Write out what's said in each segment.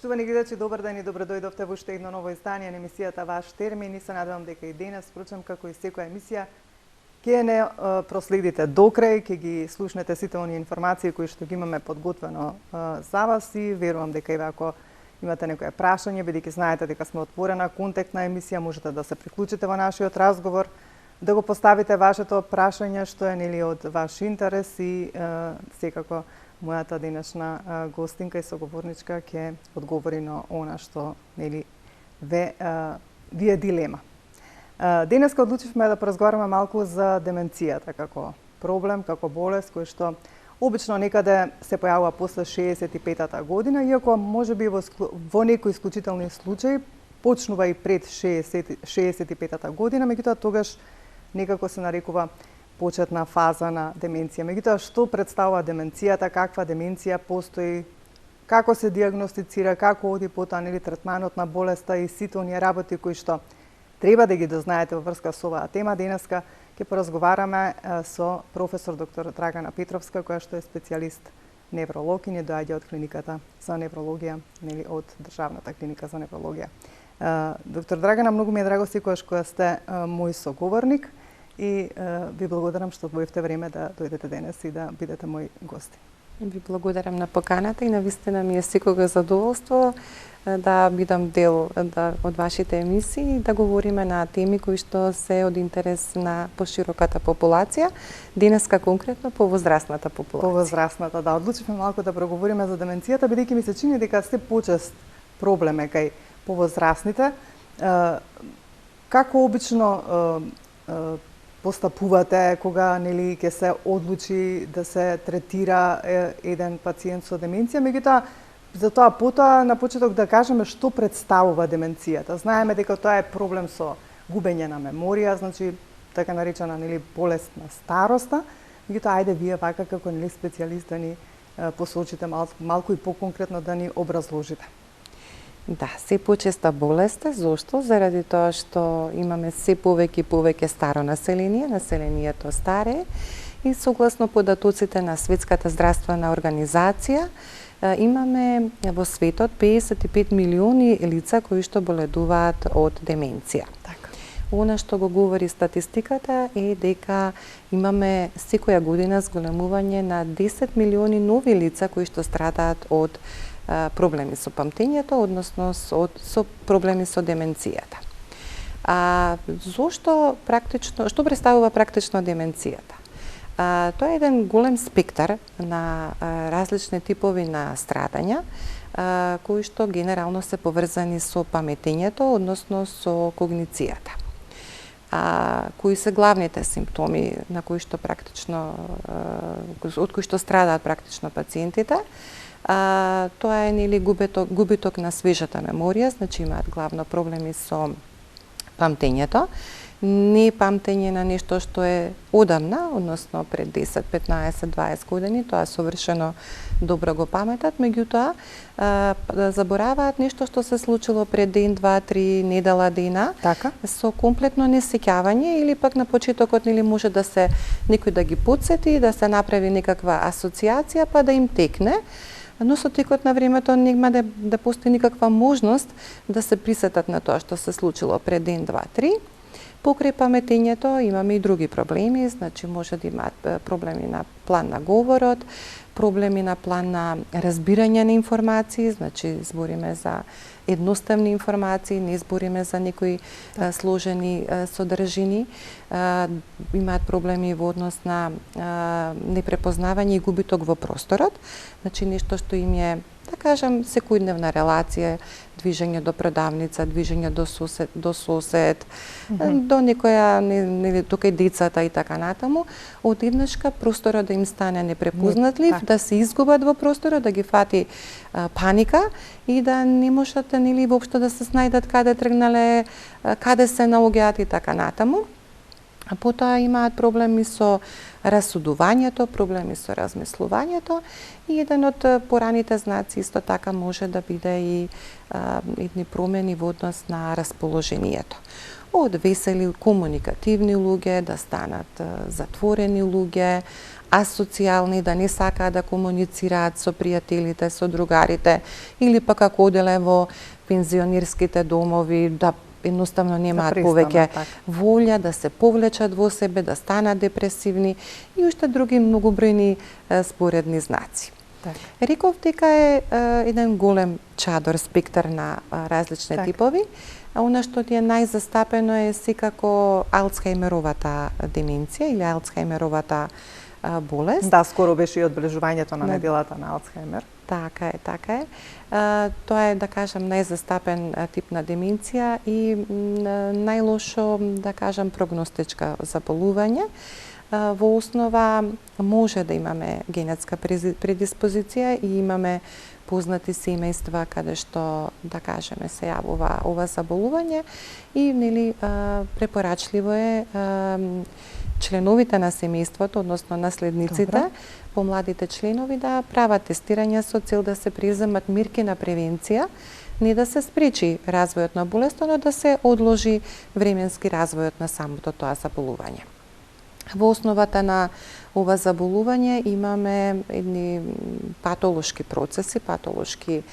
Почитувани гледачи, добар ден и добро дојдовте во уште едно ново издание на емисијата Ваш термин и се надевам дека и денес, впрочем како и секоја емисија, ќе не проследите до крај, ќе ги слушнете сите оние информации кои што ги имаме подготвено за вас и верувам дека и ако имате некое прашање, бидејќи знаете дека сме отворена контактна емисија, можете да се приклучите во нашиот разговор, да го поставите вашето прашање што е нели од ваш интерес и секако мојата денешна гостинка и соговорничка ќе одговори на она што нели ви е дилема. Денеска одлучивме да поразговараме малку за деменцијата како проблем, како болест кој што обично некаде се појавува после 65-та година, иако можеби во некои исклучителни случаи почнува и пред 65-та година, меѓутоа тогаш некако се нарекува почетна фаза на деменција. Меѓутоа, што представува деменцијата, каква деменција постои, како се диагностицира, како оди потоа нели третманот на болеста и сите оние работи кои што треба да ги дознаете во врска со оваа тема. Денеска ќе поразговараме со професор доктор Драгана Петровска, која што е специјалист невролог и не доаѓа од клиниката за неврологија, нели од Државната клиника за неврологија. Доктор Драгана, многу ми е драго секогаш кога сте мој соговорник и ви благодарам што одвоивте време да дојдете денес и да бидете мој гости. Ви благодарам на поканата и навистина ми е секогаш задоволство да бидам дел од вашите емисии и да говориме на теми кои што се од интерес на пошироката популација, денеска конкретно по возрастната популација. По возрастната, да, одлучивме малку да проговориме за деменцијата, бидејќи ми се чини дека се почест проблем е кај повозрастните. Како обично постапувате кога нели ќе се одлучи да се третира еден пациент со деменција, меѓутоа за тоа потоа на почеток да кажеме што представува деменцијата. Знаеме дека тоа е проблем со губење на меморија, значи така наречена нели болест на староста, меѓутоа ајде вие вака како нели специјалист да ни посочите малку и поконкретно да ни образложите. Да, се почеста болест е, зошто? Заради тоа што имаме се повеќе и повеќе старо население, населението старе и согласно податоците на Светската здравствена организација, имаме во светот 55 милиони лица кои што боледуваат од деменција. Така. Она што го говори статистиката е дека имаме секоја година зголемување на 10 милиони нови лица кои што страдаат од проблеми со памтењето, односно со проблеми со деменцијата. Зошто практично, што представува практично деменцијата? Тоа е еден голем спектар на различни типови на страдања, кои што генерално се поврзани со паметењето, односно со когницијата. Кои се главните симптоми на кои што практично од кои што страдаат практично пациентите? Тоа е нели губиток на свежата меморија, значи имаат главно проблеми со памтењето, не памтење на нешто што е одамна, односно пред 10, 15, 20 години, тоа совршено добро го паметат, меѓутоа забораваат нешто што се случило пред ден, 2, 3 недела дена, така, со комплетно несеќавање или пак на почетокот нели може да се некој да ги потсети, да се направи некаква асоциација па да им текне, но со текот на времето нема да постои никаква можност да се присетат на тоа што се случило пред ден, 2, 3. Покрај паметењето имаме и други проблеми, значи може да имаат проблеми на план на говорот, проблеми на план на разбирање на информации, значи збориме за едноставни информации, не збориме за некои сложени содржини, имаат проблеми во однос на непрепознавање и губиток во просторот, значи нешто што им е, да кажам, секојдневна релација, движење до продавница, движење до сосед, до некоја, нели, тука и децата и така натаму, одеднашка просторот да им стане непрепознатлив, да се изгубат во просторот, да ги фати паника и да не можат нели воопшто да се снајдат каде тргнале, каде се наоѓаат и така натаму. А потоа имаат проблеми со расудувањето, проблеми со размислувањето и еден од пораните знаци исто така може да биде и едни промени во однос на расположението. од весели комуникативни луѓе да станат затворени луѓе, асоцијални, да не сакаат да комуницираат со пријателите, со другарите, или пак ако оделе во пензионерските домови, да едноставно немаат повеќе волја, да се повлечат во себе, да станат депресивни и уште други многобројни споредни знаци. Реков дека е еден голем чадор, спектар на различни типови, а она што ти е најзастапено е секако Алцхајмеровата деменција или Алцхајмеровата болест. Да, скоро беше и одбележувањето на неделата на Алцхајмер. Така е. Тоа е, да кажам, најзастапен тип на деменција и најлошо, да кажам, прогностичка заболување. Во основа може да имаме генетска предиспозиција и имаме познати семејства каде што, да кажеме, се јавува ова заболување и нели препорачливо е членовите на семејството, односно наследниците, помладите членови да прават тестирања со цел да се преземат мерки на превенција, не да се спречи развојот на болеста, но да се одложи временски развојот на самото тоа заболување. Во основата на ова заболување имаме едни патолошки процеси, патолошки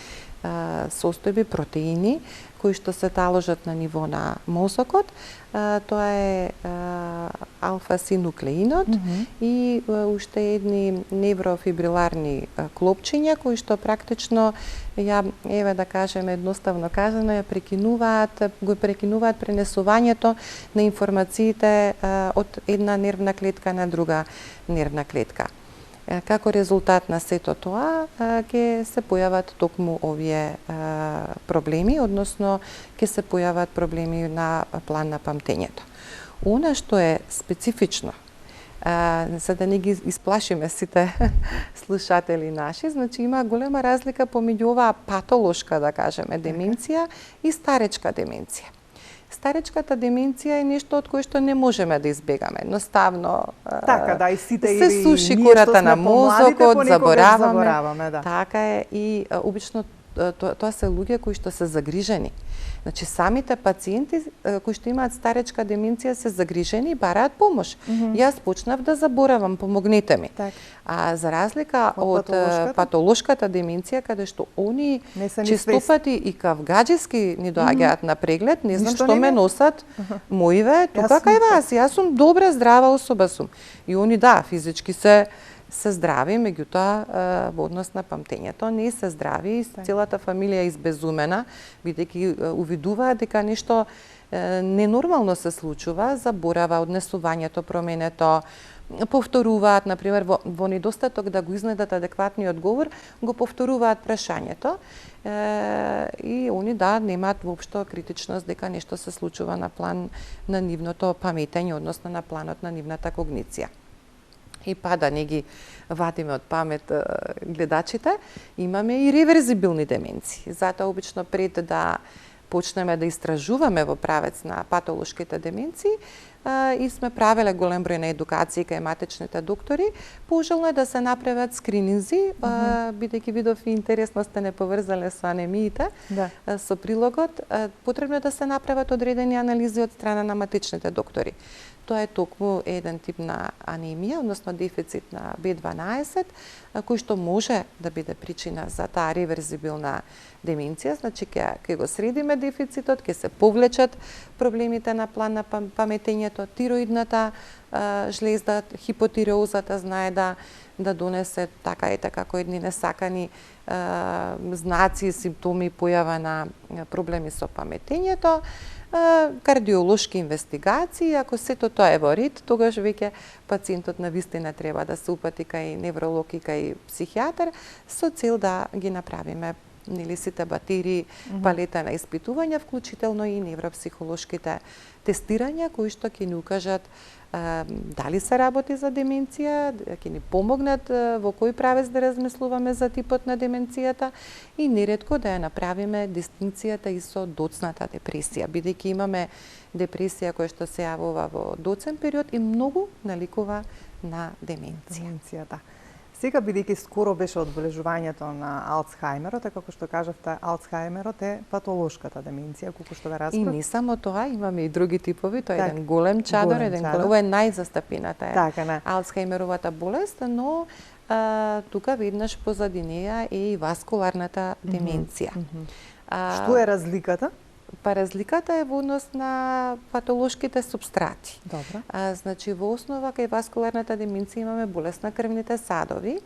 состојби, протеини, кои што се таложат на ниво на мозокот. Тоа е алфа-синуклеинот и уште едни неврофибриларни клопчиња кои што практично еве да кажеме едноставно кажано го прекинуваат пренесувањето на информациите од една нервна клетка на друга нервна клетка. Како резултат на сето тоа, ќе се појават токму овие проблеми, односно ќе се појават проблеми на план на памтењето. Она што е специфично, за да не ги исплашиме сите слушатели наши, значи има голема разлика помеѓу оваа патолошка, да кажеме, деменција и старечка деменција. Старечката деменција е нешто од кое што не можеме да избегаме. Едноставно и сите се суши кората на мозокот, забораваме. Така е и обично тоа се луѓе кои што се загрижени. Значи самите пациенти кои што имаат старечка деменција се загрижени и бараат помош. Јас почнав да заборавам, помогнете ми. А за разлика од патолошката деменција, каде што они честопати и кавгаџиски ни доаѓаат на преглед, не знам што ме носат моиве, тука кај вас, јас сум добра, здрава особа сум. И они физички се здрави, меѓутоа во однос на памтењето не се здрави и целата фамилија е избезумена, бидејќи увидуваат дека нешто ненормално се случува, заборава однесувањето, променето, повторуваат, например, во недостаток да го изнедат адекватниот одговор, го повторуваат прашањето и они немаат воопшто критичност дека нешто се случува на план на нивното паметење, односно на планот на нивната когниција. И да не ги вадиме од памет гледачите, имаме и реверзибилни деменции. Затоа обично пред да почнеме да истражуваме во правец на патолошките деменции, и сме правеле голем број на едукации кај матичните доктори, пожелно е да се направат скрининзи, бидејќи видов и интересно сте не поврзале со анемиите, со прилогот, потребно е да се направат одредени анализи од страна на матичните доктори. Тоа е токму еден тип на анемија, односно дефицит на B12, кој што може да биде причина за таа реверзибилна деменција, значи ќе го средиме дефицитот, ќе се повлечат проблемите на план на паметењето, тироидната жлезда, хипотиреозата знае да донесе така како едни несакани знаци, симптоми, појава на проблеми со паметењето, кардиолошки инвестигации, ако сето тоа е во ред, тогаш веќе пациентот навистина треба да се упати кај невролог и кај психијатар со цел да ги направиме сите батерии, палета на испитувања, вклучително и невропсихолошките тестирања кои што ќе ни укажат дали се работи за деменција, ќе ни помогнат во кој правец да размислуваме за типот на деменцијата и неретко да ја направиме дистинкцијата и со доцната депресија, бидејќи имаме депресија која што се јавува во доцен период и многу наликува на деменција. Сега, бидејќи скоро беше одбележувањето на Алцхајмерот, како што кажавте, Алцхајмерот е патолошката деменција, колку што ве разбрав. И не само тоа, имаме и други типови, тоа е еден голем чадор, ова е најзастапената Алцхајмеровата болест, но тука веднаш позади неја е и васкуларната деменција. Што е разликата? Па разликата е во однос на патолошките супстрати. Добро. Значи во основа кај васкуларната деменција имаме болест на крвните садови.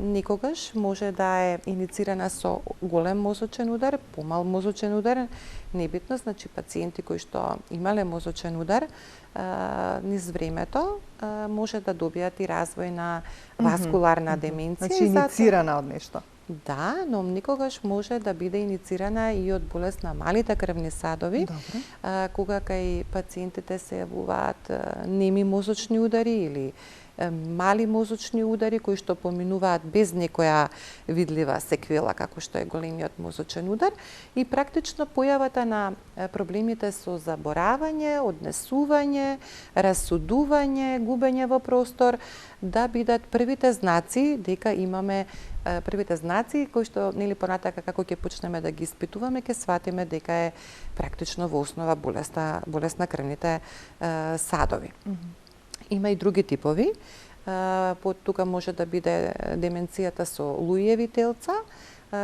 Некогаш може да е иницирана со голем мозочен удар, помал мозочен удар, небитно, значи пациенти кои што имале мозочен удар низ времето може да добијат и развој на васкуларна деменција. Значи иницирана од нешто. Да, но никогаш може да биде иницирана и од болест на малите крвни садови, кога кај пациентите се јавуваат неми мозочни удари или мали мозочни удари кои што поминуваат без некоја видлива секвела како што е големиот мозочен удар, и практично појавата на проблемите со заборавање, однесување, расудување, губење во простор да бидат првите знаци дека имаме првите знаци кои што нели понатака како ќе почнеме да ги испитуваме, ќе сватиме дека е практично во основа болест на крвните садови. Има и други типови. Тука може да биде деменцијата со Луиеви телца,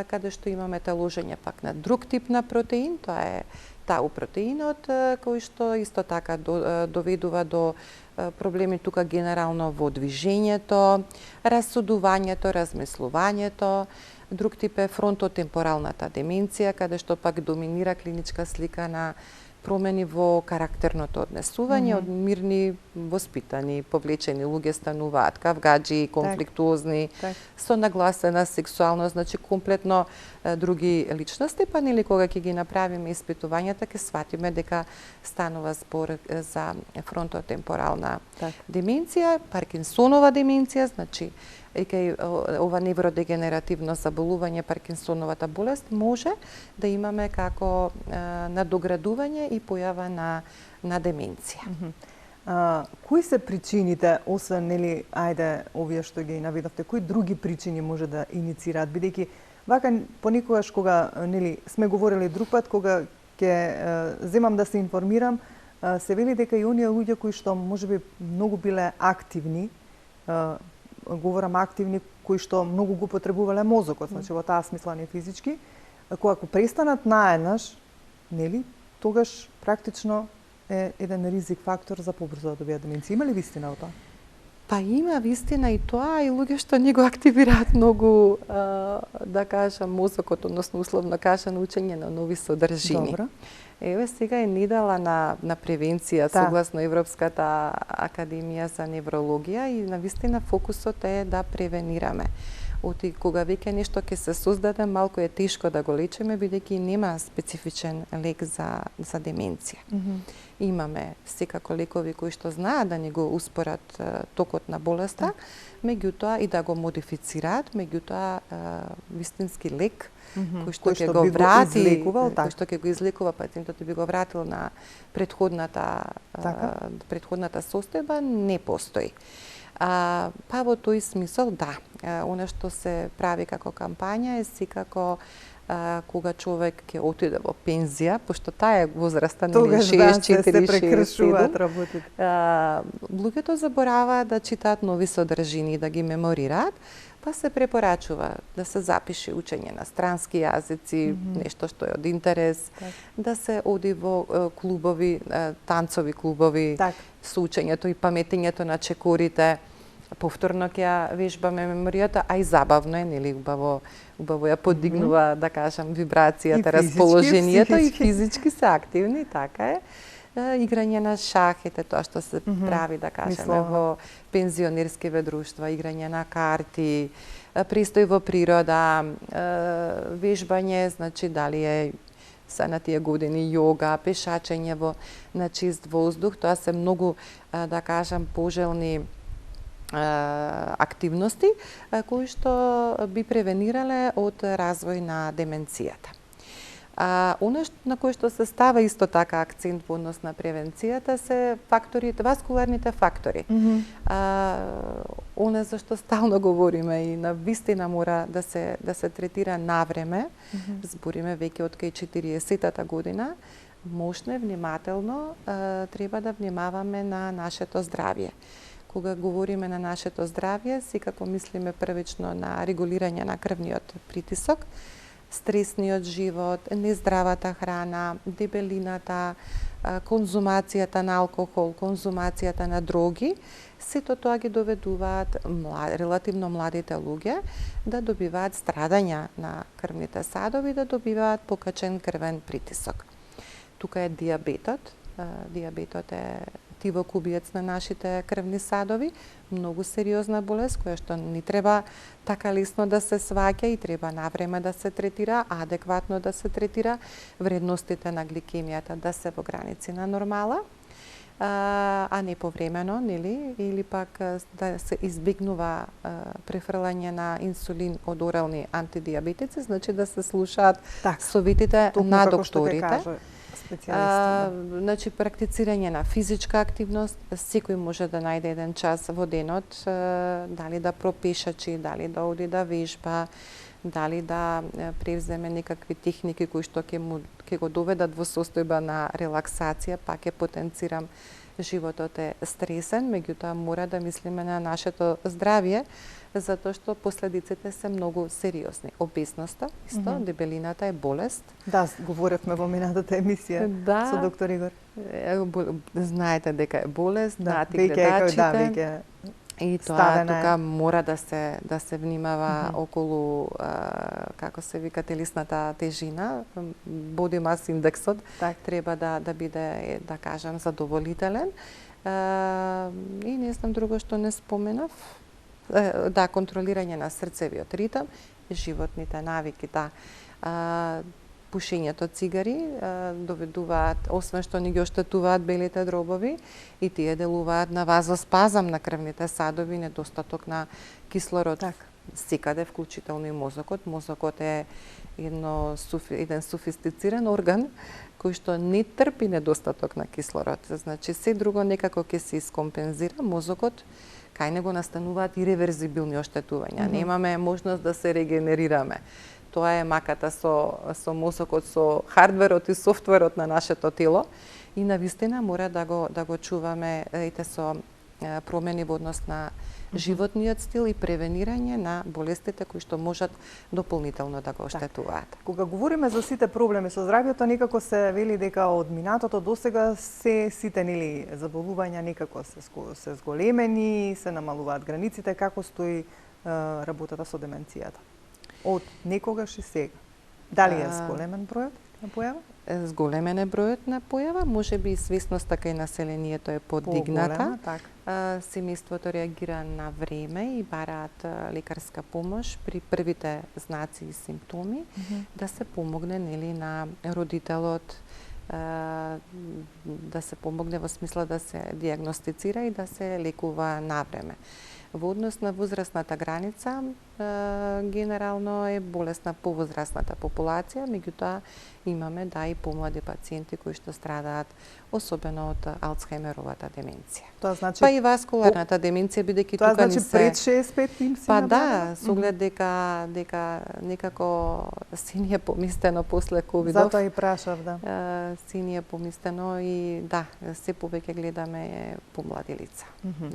каде што имаме таложење пак на друг тип на протеин, тоа е тау протеинот, кој што исто така доведува до проблеми тука генерално во движењето, расудувањето, размислувањето. Друг тип е фронтотемпоралната деменција, каде што пак доминира клиничка слика на промени во карактерното однесување, од мирни, воспитани, повлечени луѓе стануваат кавгаџи, конфликтуозни, со нагласена сексуалност, значи комплетно други личности, па нели кога ќе ги направиме испитувањата, ќе сватиме дека станува збор за фронтотемпорална деменција, Паркинсонова деменција, значи и кај ова невродегенеративно заболување, Паркинсоновата болест, може да имаме како надоградување и појава на деменција. Кои се причините, освен нели ајде овие што ги наведовте, кои други причини може да иницираат, бидејќи вака понекогаш кога нели сме говорили друг пат, кога ќе земам да се информирам, се вели дека и оние луѓе кои што можеби многу биле активни, говорам активни, кои што многу го потребувале мозокот, значи во таа смисла не физички, кога престанат наеднаш, нели, тогаш практично е еден ризик фактор за побрзо да добијат деменција. Има ли вистина во тоа? Па има вистина и тоа, и луѓе што не го активираат многу, да кажам, мозокот, односно условно кажано, учење на нови содржини. Добро. Еве сега е недела на превенција, согласно Европската академија за неврологија, и навистина фокусот е да превенираме. Оти кога веќе нешто ќе се создаде, малку е тешко да го лечиме, бидејќи нема специфичен лек за деменција. Имаме секако лекови кои што знаат да ни го успорат токот на болеста, меѓутоа и да го модифицираат, меѓутоа вистински лек кој што ќе го врати, кој што ќе го излекува пациентот и би го вратил на претходната состојба, не постои. Па во тој смисол, да, она што се прави како кампања е секако кога човек ќе отиде во пензија, пошто таа е возраста на 64-67, луѓето забораваат да читаат нови содржини, да ги меморираат, па се препорачува да се запише учење на странски јазици, нешто што е од интерес, да се оди во клубови, танцови клубови, со учењето и паметењето на чекорите. Повторно ќе ја вежбаме меморијата, а и забавно е, нели, убаво ја подигнува, да кажам, вибрацијата, расположението, и физички се активни, така е. Играње на шах, ете тоа што се прави, да кажеме, во пензионерскиве друштва, играње на карти, престој во природа, вежбање, значи дали е са на тие години јога, пешачење на чист воздух, тоа се многу, да кажам, пожелни активности кои што би превенирале од развој на деменцијата. Оно на кој што се става исто така акцент во однос на превенцијата се факторите, васкуларните фактори. Оно за што стално говориме и на вистина мора да се третира навреме, збориме веќе од кај 40-та година, мощно внимателно треба да внимаваме на нашето здравје. Кога говориме на нашето здравје, секако мислиме првично на регулирање на крвниот притисок, стресниот живот, нездравата храна, дебелината, конзумацијата на алкохол, конзумацијата на дроги, сето тоа ги доведуваат релативно младите луѓе да добиваат страдања на крвните садови, да добиваат покачен крвен притисок. Тука е диабетот. Диабетот е тивок убиец на нашите крвни садови, многу сериозна болест која што не треба така лесно да се сваќа и треба навреме да се третира, адекватно да се третира, вредностите на гликемијата да се во граници на нормала, а не повремено, нели, или пак да се избегнува префрлање на инсулин од орални антидиабетици, значи да се слушаат советите на докторите. Значи, практицирање на физичка активност, секој може да најде еден час во денот, дали да пропешачи, дали да оди да вежба, дали да превземе некакви техники кои што ќе го доведат во состојба на релаксација, пак ќе потенцирам животот е стресен, меѓутоа мора да мислиме на нашето здравје, затоа што последиците се многу сериозни. Обесноста, исто, дебелината е болест. Да, говоревме во минатата емисија со доктор Игор. Знаете дека е болест, знаете гледачите. И тоа тука мора да се внимава околу, како се вика, телесната тежина, body mass индексот, треба да биде, да кажам, задоволителен. И не знам друго што не споменав. Да, контролирање на срцевиот ритам, животните навики, да. Пушењето цигари доведуваат, освен што ни ги оштетуваат белите дробови, и тие делуваат на вазоспазам на крвните садови, недостаток на кислород секаде, вклучително и мозокот. Мозокот е еден софистициран орган кој што не трпи недостаток на кислород. Значи, се друго некако ќе се искомпензира, мозокот кај него настануваат иреверзибилни оштетувања. Немаме можност да се регенерираме. Тоа е маката со мозокот, со хардверот и софтверот на нашето тело, и навистина мора да го чуваме со промени во однос на животниот стил и превенирање на болестите кои што можат дополнително да го оштетуваат. Кога говориме за сите проблеми со здравјето, некако се вели дека од минатото досега сите нели заболувања некако се зголемени, се намалуваат границите. Како стои работата со деменцијата? Од некогаш и сега. Дали е зголемен бројот на појава? Зголемен е бројот на појава, можеби и свесноста кај населението е подигната. Семејството реагира на време и бараат лекарска помош при првите знаци и симптоми, да се помогне нели на родителот, да се помогне во смисла да се диагностицира и да се лекува навреме. Во однос на возрастната граница, генерално е болест на повозрастната популација, меѓутоа имаме и помлади пациенти кои што страдаат особено од Алцхаймеровата деменција. Тоа значи па и васкуларната деменција, бидејќи тука ни се пред 65 им си па да, со оглед дека некако си ни е помистено после ковидов. Затоа и прашав, да. Си ни е помистено и да, се повеќе гледаме помлади лица,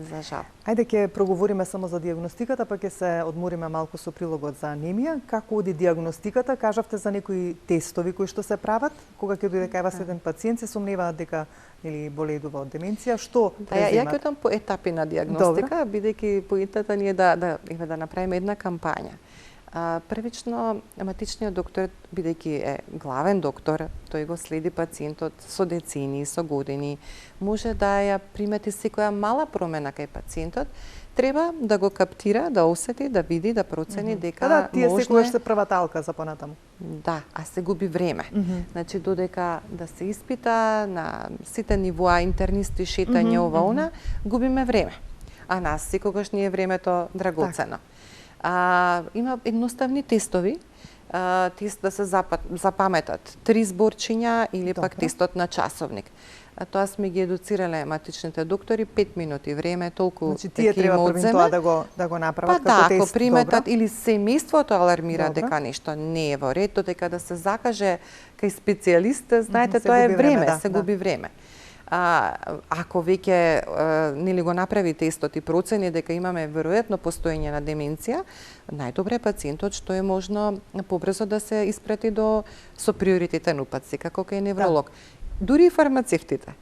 за жал. Ајде ќе проговориме само за диагностиката, па ќе се одмориме малку со прилогот за анемија. Како оди диагностиката? Кажавте за некои тестови кои што се прават, кога ќе дојде кај вас еден пациент, се сомневаат дека или боледува од деменција, што преземат? Ја ќе по етапи на диагностика, бидејќи поентата ни е да направиме една кампања. Првично, матичниот доктор, бидејќи е главен доктор, тој го следи пациентот со децени, со години, може да ја примети секоја мала промена кај пациентот, треба да го каптира, да осети, да види, да процени дека да, тие секогаш се прва талка за понатаму. Да, а се губи време. Значи, додека да се испита на сите нивоа, интернисти, шетање, ова, губиме време. А нас секогаш ни е времето драгоцено. Има едноставни тестови да се запаметат 3 зборчиња или пак тестот на часовник. Тоа сме ги едуцирале матичните доктори, 5 минути време, толку значи, тие треба првин тоа да го направат како тест. Ако приметат или семејството алармира дека нешто не е во ред, додека да се закаже кај специјалист, знаете, тоа е време, се губи време. Ако веќе нели го направи тестот и процени дека имаме веројатно постоење на деменција, најдобре пациентот што е можно побрзо да се испрати со приоритетен упатци, како кај невролог. Дури и фармацевтите.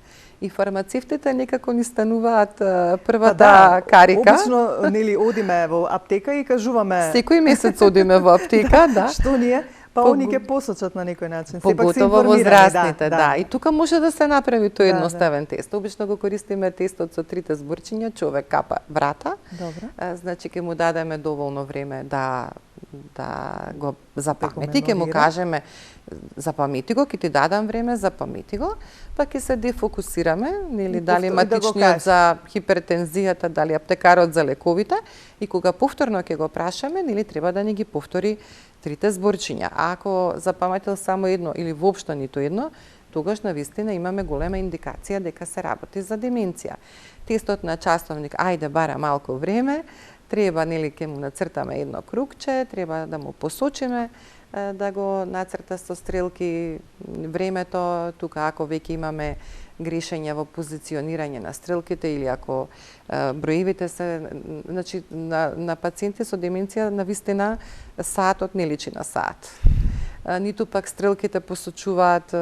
И фармацевтите некако ни стануваат првата карика. Обично нели одиме во аптека и кажуваме секој месец одиме во аптека, да. Што ние па они ќе посочат на некој начин. Сепак се Поготово возрастните, да. И тука може да се направи тој едноставен тест. Обично го користиме тестот со 3 зборчиња, човек капа врата. Добро. Значи ќе му дадеме доволно време да го запамети, ќе му кажеме запамети го, ќе ти дадам време, запамети го, па ќе се дефокусираме, нели дали матичниот за хипертензијата, дали аптекарот за лековите, и кога повторно ќе го прашаме, нели треба да ни ги повтори 3 зборчиња. А ако запаметил само едно или воопшто ниту едно, тогаш навистина имаме голема индикација дека се работи за деменција. Тестот на часовник, ајде бара малку време, треба нели ќе му нацртаме едно кругче, треба да му посочиме да го нацрта со стрелки времето, тука ако веќе имаме грешење во позиционирање на стрелките или ако броевите се, значи на пациенти со деменција навистина саатот не личи на саат. Ниту пак стрелките посочуваат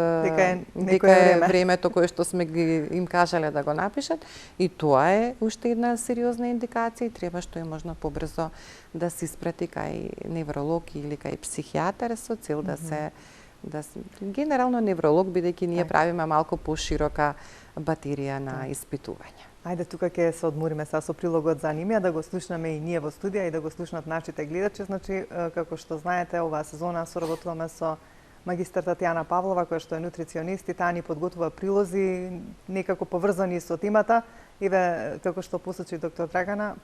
дека е времето кое што сме им кажале да го напишат, и тоа е уште една сериозна индикација и треба што е можно побрзо да се испрати кај невролог или кај психијатар со цел да се генерално невролог, бидејќи ние правиме малку поширока батерија на испитување. Ајде тука ќе се одмориме со прилогот за анемија, да го слушнеме и ние во студија и да го слушнат нашите гледачи. Значи, како што знаете, оваа сезона соработуваме со магистар Татјана Павлова, која што е нутриционист, и таа ни подготвува прилози некако поврзани со темата. Еве, како што посочи доктор Драгана,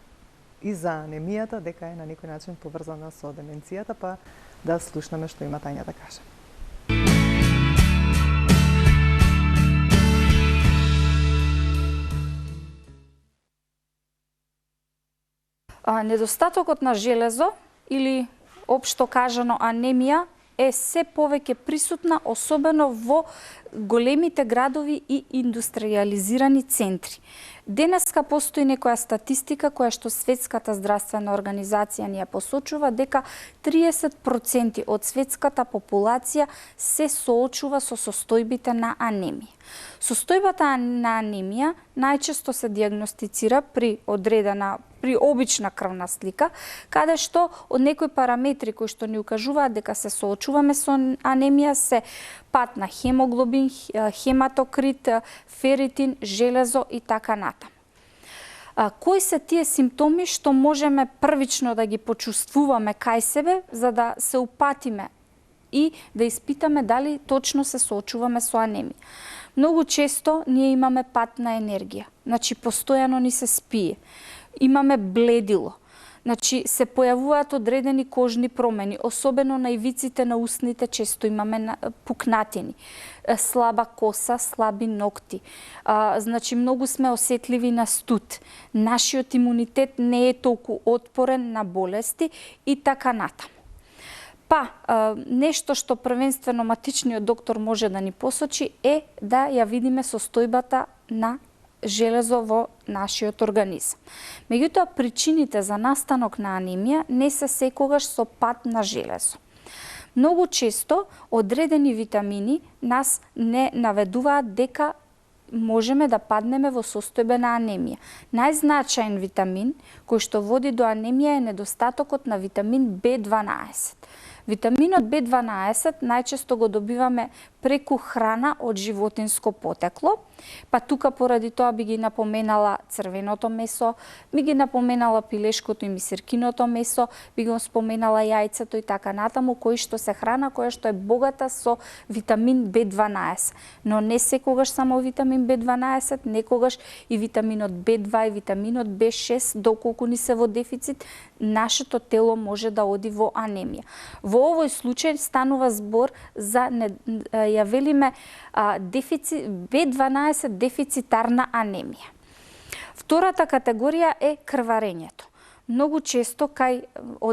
и за анемијата, дека е на некој начин поврзана со деменцијата, па да слушнеме што има Тања да каже. Недостатокот на железо или општо кажано анемија е се повеќе присутна, особено во големите градови и индустриализирани центри. Денеска постои некоја статистика која што Светската здравствена организација ни ја посочува дека 30% од светската популација се соочува со состојбите на анемија. Состојбата на анемија најчесто се дијагностицира при обична крвна слика, каде што од некои параметри кои што ни укажуваат дека се соочуваме со анемија се пат на хемоглобин, хематокрит, феритин, железо и така натаму. Кои се тие симптоми што можеме првично да ги почувствуваме кај себе, за да се упатиме и да испитаме дали точно се соочуваме со анемија? Многу често ние имаме пат на енергија, значи постојано ни се спие. Имаме бледило, значи се појавуваат одредени кожни промени, особено на ивиците на устните често имаме пукнатини, слаба коса, слаби ногти. Значи многу сме осетливи на студ. Нашиот имунитет не е толку отпорен на болести и така натаму. Па, нешто што првенствено матичниот доктор може да ни посочи е да ја видиме состојбата на железо во нашиот организам. Меѓутоа, причините за настанок на анемија не се секогаш со пат на железо. Многу често одредени витамини нас не наведуваат дека можеме да паднеме во состојба на анемија. Најзначаен витамин кој што води до анемија е недостатокот на витамин B12. Витаминот B12 најчесто го добиваме преку храна од животинско потекло, па тука поради тоа би ги напоменала црвеното месо, би ги напоменала пилешкото и мисиркиното месо, би го споменала јајцето и така натаму, кои што се храна која што е богата со витамин B12. Но не секогаш само витамин B12, некогаш и витаминот B2 и витаминот B6, доколку ни се во дефицит, нашето тело може да оди во анемија. Во овој случај станува збор за ја велиме B12 дефицитарна анемија. Втората категорија е крварењето. Многу често во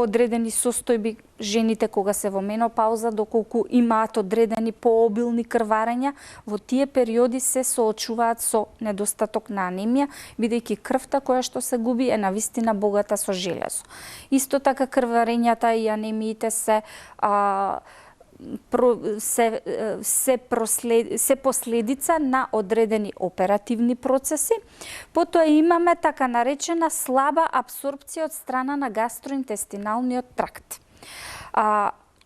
одредени состојби жените кога се во менопауза, доколку имаат одредени пообилни крварења, во тие периоди се соочуваат со недостаток на анемија, бидејќи крвта која што се губи е навистина богата со железо. Исто така крварењата и анемиите се последица на одредени оперативни процеси. Потоа имаме така наречена слаба апсорбција од страна на гастроинтестиналниот тракт.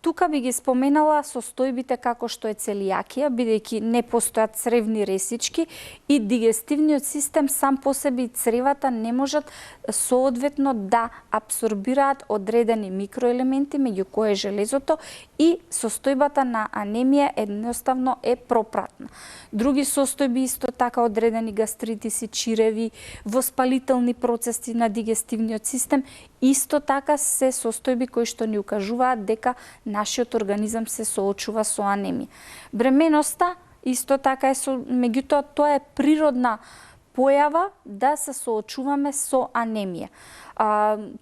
Тука би ги споменала состојбите како што е целијакија, бидејќи не постојат цревни ресички и дигестивниот систем сам по себе и цревата не можат соодветно да апсорбираат одредени микроелементи, меѓу кои е железото, и состојбата на анемија едноставно е пропратна. Други состојби исто така одредени гастритиси, чиреви, воспалителни процеси на дигестивниот систем, исто така се состојби кои што ни укажуваат дека нашиот организам се соочува со анемија. Бременоста исто така е меѓутоа тоа е природна појава да се соочуваме со анемија.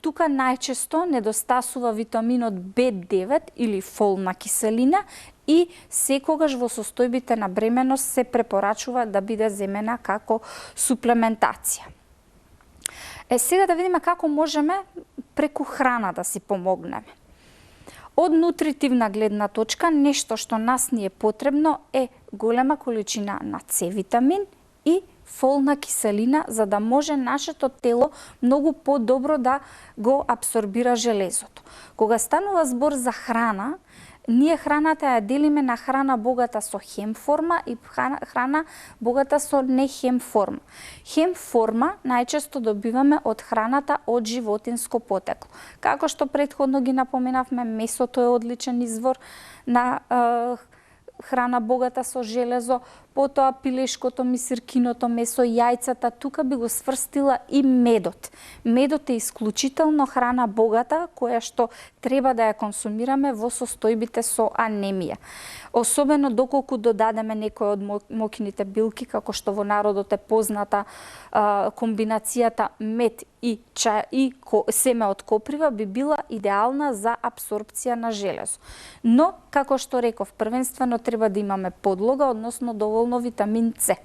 Тука најчесто недостасува витаминот B9 или фолна киселина и секогаш во состојбите на бременост се препорачува да биде земена како суплементација. Сега да видиме како можеме преку храна да си помогнеме. Од нутритивна гледна точка, нешто што нас ни е потребно е голема количина на С витамин и фолна киселина, за да може нашето тело многу подобро да го абсорбира железото. Кога станува збор за храна, ние храната ја делиме на храна богата со хем форма и храна богата со не хем форма. Хем форма најчесто добиваме од храната од животинско потекло. Како што претходно ги напоменавме, месото е одличен извор на храна богата со железо, потоа пилешкото, мисиркиното месо, јајцата, тука би го сврстила и медот. Медот е исклучително храна богата, која што треба да ја консумираме во состојбите со анемија. Особено доколку додадеме некој од мокините билки, како што во народот е позната комбинацијата мед и семе од коприва, би била идеална за апсорбција на железо. Но, како што реков, првенствено треба да имаме подлога, односно доволно витамин С.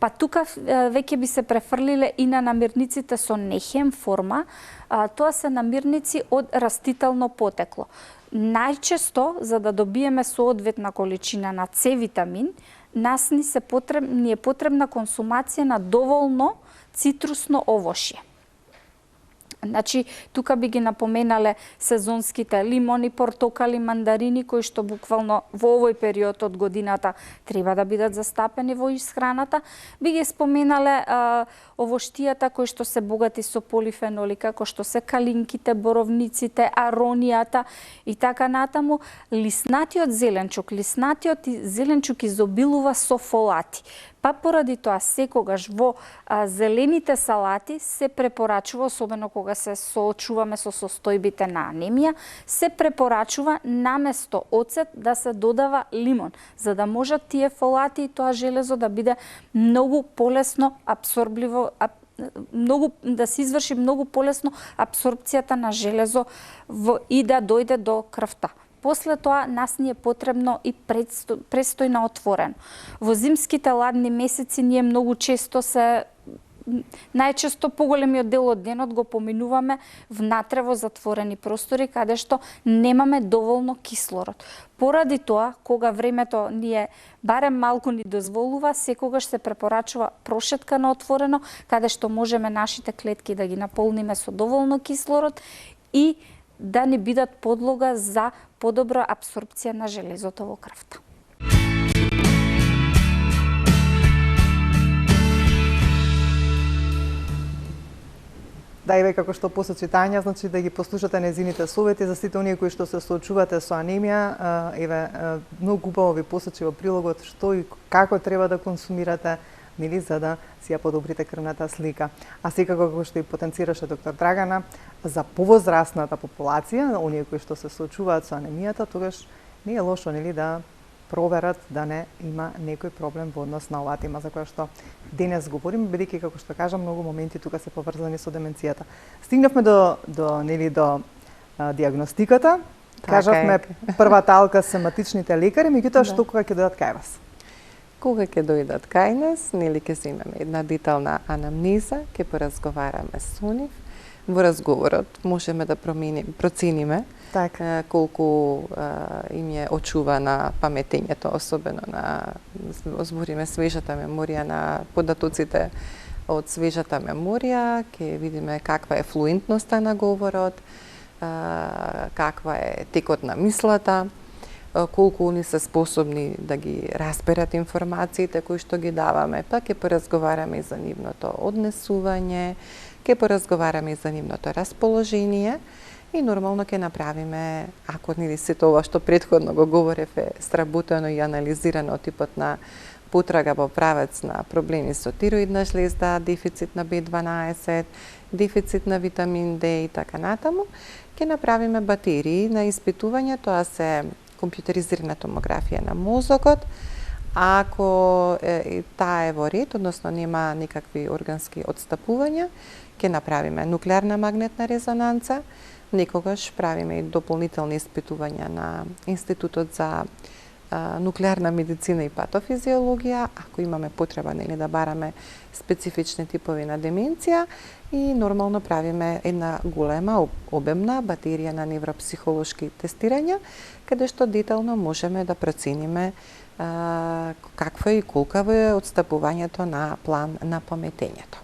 Па тука веќе би се префрлиле и на намирниците со нехем форма, тоа се намирници од растително потекло. Најчесто, за да добиеме соодветна количина на С витамин, ни е потребна консумација на доволно цитрусно овошје. Значи, тука би ги напоменале сезонските лимони, портокали, мандарини, кои што буквално во овој период од годината треба да бидат застапени во исхраната. Би ги споменале овоштијата кои што се богати со полифеноли, како што се калинките, боровниците, аронијата и така натаму. Лиснатиот зеленчук изобилува со фолати. Па поради тоа секогаш во зелените салати се препорачува, особено кога се соочуваме со состојбите на анемија, се препорачува наместо оцет да се додава лимон, за да можат тие фолати и тоа железо да биде многу полесно абсорбливо, да се изврши многу полесно абсорбцијата на железо и да дојде до крвта. После тоа нас ни е потребно и престојно отворено. Во зимските ладни месеци ние многу често најчесто поголемиот дел од денот го поминуваме внатре во затворени простори, каде што немаме доволно кислород. Поради тоа, кога времето ни барем малку ни дозволува, секогаш се препорачува прошетка на отворено, каде што можеме нашите клетки да ги наполниме со доволно кислород и да не бидат подлога за подобра апсорбција на железото во крвта. Да, еве како што посочи Тања, значи да ги послушате незините совети за сите оние кои што се соочувате со анемија. Еве многу убаво ви посочи во прилогот што и како треба да консумирате нели, за да си ја подобрите крвната слика. А секако, како што и потенцираше доктор Драгана, за повозрастната популација, оние кои што се соочуваат со анемијата, тогаш не е лошо, нели, да проверат да не има некој проблем во однос на оваа тема за која што денес говориме, бидејќи, како што кажам, многу моменти тука се поврзани со деменцијата. Стигнавме до диагностиката. Кажавме првата алка сематичните лекари, меѓутоа што кога ќе дојдат кај вас? Кога ќе дојдат кај нас, нели ќе земеме една детална анамнеза, ќе поразговараме со нив. Во разговорот можеме да процениме колку им е очувана паметењето, особено на збориме свежата меморија на податоците од свежата меморија, ќе видиме каква е флуентноста на говорот, каква е текот на мислата, колку они се способни да ги разберат информациите кои што ги даваме, па ќе поразговараме и за нивното однесување, ќе поразговараме и за нивното расположение и нормално ќе направиме, ако нели сето ова што претходно го говорев е сработено и анализирано од типот на потрага во правец на проблеми со тироидна жлезда, дефицит на B12, дефицит на витамин D и така натаму, ќе направиме батерии на испитување, тоа се компјутеризирана томографија на мозокот. Ако таа е во ред, односно нема никакви органски отстапувања, ќе направиме нуклеарна магнетна резонанца, некогаш правиме и дополнителни испитувања на Институтот за нуклеарна медицина и патофизиологија, ако имаме потреба нели да бараме специфични типови на деменција и нормално правиме една голема обемна батерија на невропсихолошки тестирања, каде што детално можеме да процениме какво и колкаво е отстапувањето на план на паметењето.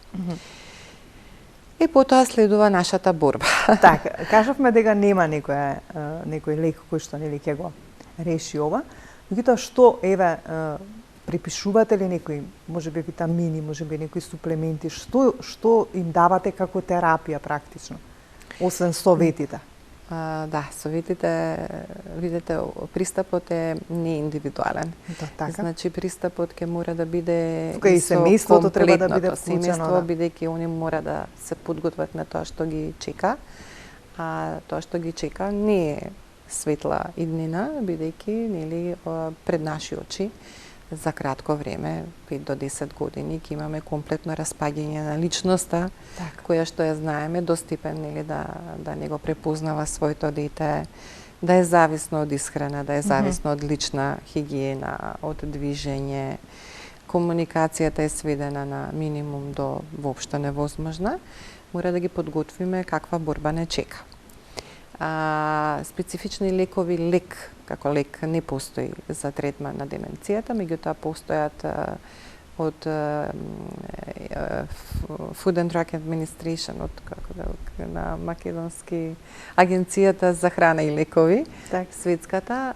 И потоа следува нашата борба. Така, кажавме дека нема некој лек кој што нели ќе го реши ова. Меѓутоа што припишувате ли некои, можеби витамини, можеби некои суплементи, што им давате како терапија практично, освен советите? Да, советите, видите, пристапот е неиндивидуален. Така. Значи, пристапот ќе мора да биде тука и семејството треба да биде вклучено. Семејство, бидејќи они мора да се подготват на тоа што ги чека, а тоа што ги чека не е светла иднина, бидејќи нели пред наши очи за кратко време, 5 до 10 години, ќе имаме комплетно распаѓање на личноста, која што ја знаеме до степен нели да не го препознава своето дете, да е зависно од исхрана, да е зависно од лична хигиена, од движење. Комуникацијата е сведена на минимум до воопшто невозможна. Мора да ги подготвиме каква борба не чека. Специфични лекови, како лек не постои за третман на деменцијата, меѓутоа постојат од Food and Drug Administration, на македонски Агенцијата за храна и лекови, светската,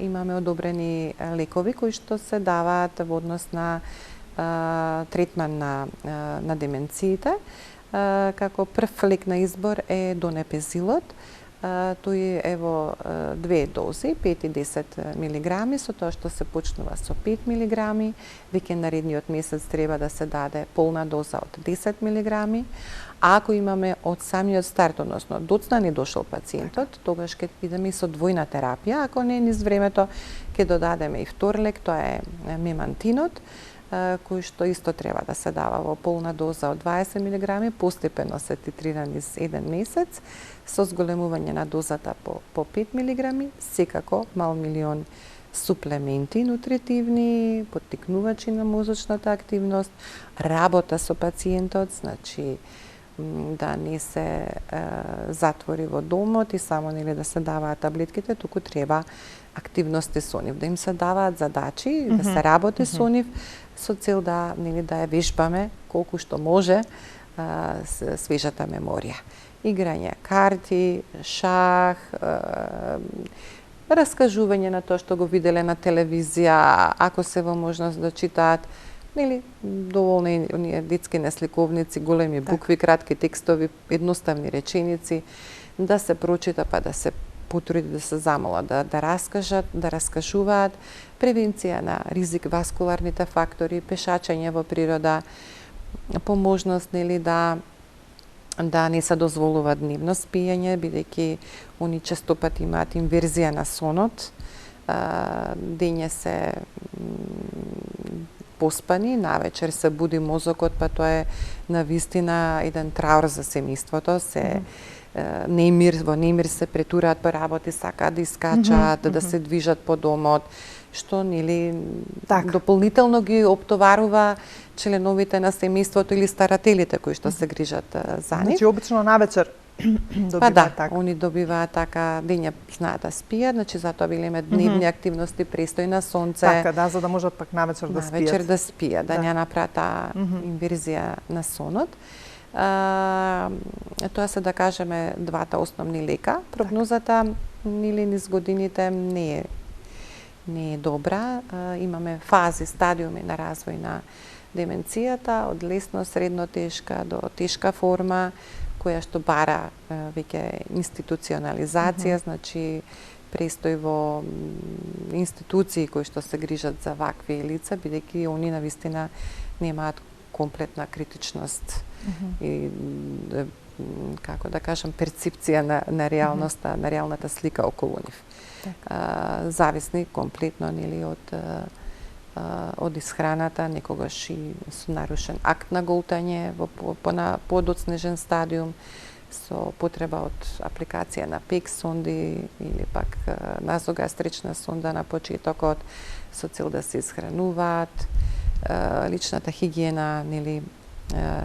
имаме одобрени лекови кои што се даваат во однос на третман на деменциите. Како прв лек на избор е донепезилот. Тој е во 2 дози, 5 и 10 милиграми, со тоа што се почнува со 5 милиграми, веќе наредниот месец треба да се даде полна доза од 10 милиграми. А ако имаме од самиот старт, односно доцна не дошол пациентот, тогаш ќе идеме и со двојна терапија, ако не низ времето ќе додадеме и втор лек, тоа е мемантинот, кој што исто треба да се дава во полна доза од 20 милиграми, постепено се титрира низ 1 месец, со зголемување на дозата по 5 милиграми, секако мал милион суплементи нутритивни, поттикнувачи на мозочната активност, работа со пациентот, значи да не се затвори во домот и само нели да се даваат таблетките, туку треба активности со нив, да им се даваат задачи, да се работи со нив, со цел да нели да ја вежбаме колку што може свежата меморија. Играње карти, шах, раскажување на тоа што го виделе на телевизија, ако се во можност да читаат, нели доволни оние детски насликовници, големи букви, кратки текстови, едноставни реченици, да се прочита па да се потруди да се замолат, да раскажат, да раскажуваат, превенција на ризик васкуларните фактори, пешачење во природа, по можност нели да не се дозволува дневно спиење, бидејќи они често пати имаат инверзија на сонот, дење се поспани, навечер се буди мозокот, па тоа е навистина еден траур за семејството, во немир се претураат по работи, сакаат да искачаат, да се движат по домот, што нели дополнително ги оптоварува членовите на семејството или старателите кои што се грижат за нив. Значи обично навечер добиваат така. Они добиваат така, дења знаат да спијат, значи затоа билеме дневни активности, престој на сонце. Така, да, за да можат пак навечер да спијат. Навечер да спијат, да не направат таа инверзија на сонот. Тоа се да кажеме двата основни лека. Прогнозата нели низ годините не е добра. Имаме фази, стадиуми на развој на деменцијата, од лесно, средно тешка до тешка форма, која што бара веќе институционализација, значи престој во институции кои што се грижат за вакви лица, бидејќи они навистина немаат комплетна критичност и како да кажам перцепција на реалноста, на реалната слика околу нив. Зависни комплетно нели од исхраната, некогаш и со нарушен акт на голтање на подоцнежен стадиум, со потреба од апликација на пек сонди или пак назогастрична сонда на почетокот, со цел да се исхрануваат, личната хигиена, нели,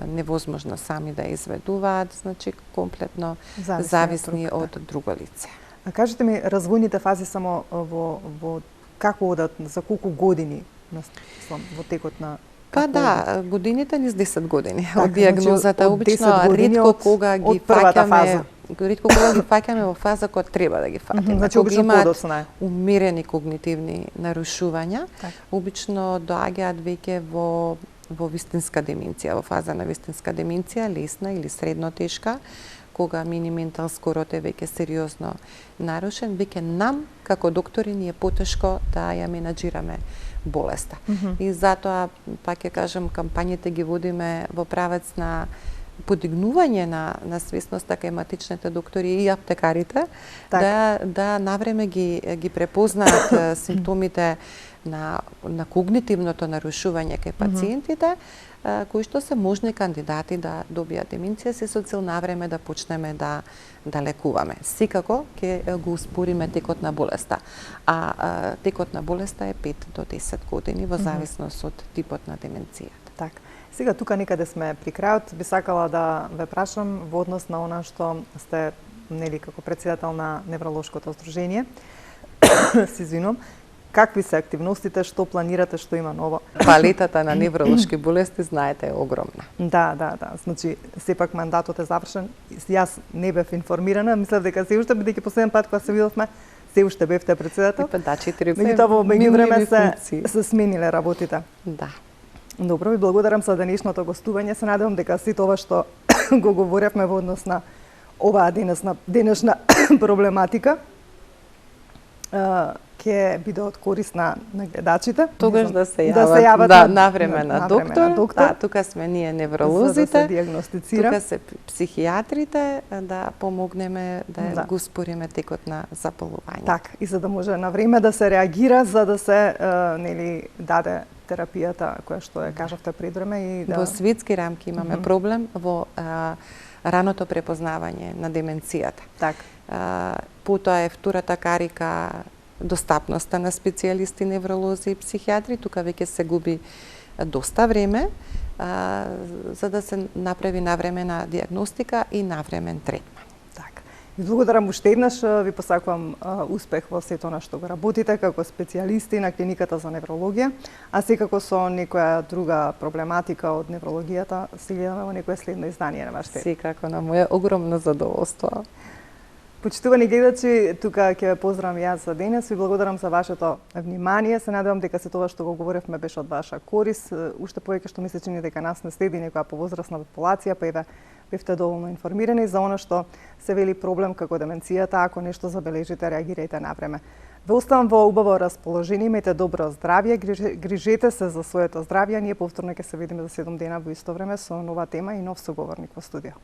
невозможно сами да изведуваат, значи комплетно зависни од друго лице. А кажете ми, развојните фази само во како одат, за колку години во текот на... Па да, годините низ 10 години. Од диагнозата обично ретко кога ги фаќаме во фаза кога треба да ги фаќаме. Значи обично подоцна е. Умерени когнитивни нарушувања, обично доаѓаат веќе во вистинска деменција, во фаза на вистинска деменција, лесна или средно тешка, кога мини-ментал скорот е веќе сериозно нарушен, веќе нам, како доктори, ни е потешко да ја менаџираме болеста. И затоа, пак ќе кажам, кампањите ги водиме во правец на подигнување на свесноста кај матичните доктори и аптекарите, да навреме ги препознаат симптомите на когнитивното нарушување кај пациентите, кои што се можни кандидати да добијат деменција, се со цел навреме да почнеме да лекуваме. Секако ќе го успориме текот на болеста. А текот на болеста е 5 до 10 години во зависност од типот на деменцијата. Така. Сега тука некаде сме при крајот, би сакала да ве прашам во однос на она што сте нели како претседател на невролошкото здружение. Се извинувам. Какви се активностите, што планирате, што има ново? Палетата на невролошки болести, знаете, е огромна. Да. Значи, сепак мандатот е завршен. Јас не бев информирана, мислев дека се уште, бидејќи последен пат кога се видовме, се уште бевте претседател. Да, 4 меѓутоа во меѓувреме се смениле работите. Да. Добро, ви благодарам за денешното гостување. Се надевам дека сите ова што го говоревме во однос на оваа денешна проблематика ќе биде од корист на гледачите. Тогаш да се јават навреме на доктор. Да, тука сме ние невролозите, за да се диагностицира. Тука се психијатрите, да помогнеме да го спориме текот на заболување. Така, и за да може на време да се реагира, за да се нели даде терапијата која што ја кажавте пред време и да... Во светски рамки имаме проблем во раното препознавање на деменцијата. Така. Потоа е втората карика достапноста на специјалисти, невролози и психијатри. Тука веќе се губи доста време за да се направи навремена диагностика и навремен третман. Така. Ви благодарам уште еднаш, ви посакувам успех во сето на што го работите како специјалисти на клиниката за неврологија, а секако со некоја друга проблематика од неврологијата се гледаме во некое следно издание на вашите. Секако, на моје огромно задоволство. Почитувани гледачи, тука ќе ве поздравам јас за денес. Ви благодарам за вашето внимание. Се надевам дека се тоа што го говоревме беше од ваша корист. Уште повеќе што ми се чини дека нас не следи некоја повозрасна популација, па еве бевте доволно информирани за она што се вели проблем како деменцијата. Ако нешто забележите, реагирајте навреме. Ве оставам во убаво расположение, имајте добро здравје, грижете се за своето здравје. Ние повторно ќе се видиме за 7 дена во исто време со нова тема и нов соговорник во студио.